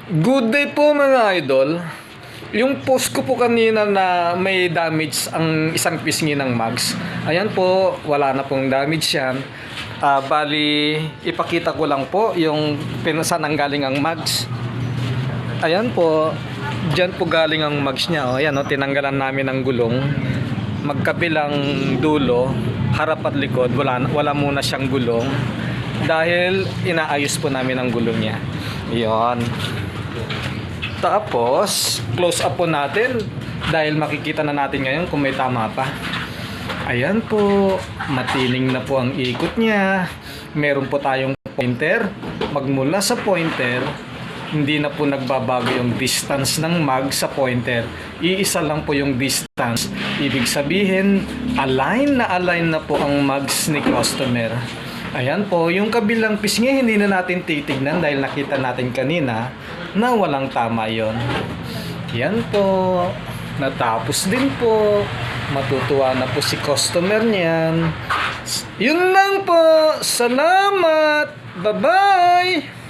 Good day po mga idol. Yung post ko po kanina na may damage ang isang pisngi ng mags. Ayan po, wala na pong damage yan. Bali, ipakita ko lang po yung saan ang galing ang mags. Ayan po, dyan po galing ang mags niya. O, ayan, tinanggalan namin ang gulong. Magkabilang dulo, harap at likod, wala muna siyang gulong. Dahil inaayos po namin ang gulong niya. Iyon. Tapos, close up po natin dahil makikita na natin ngayon kung may tama pa. Ayan po, matining na po ang ikot niya. Meron po tayong pointer. Magmula sa pointer, hindi na po nagbabago yung distance ng mag sa pointer. Iisa lang po yung distance. Ibig sabihin, align na po ang mags ni customer. Ayan po, yung kabilang pisngi hindi na natin titignan dahil nakita natin kanina na walang tama yon. Yan po, natapos din po. Matutuwa na po si customer niyan. Yun lang po. Salamat. Bye-bye.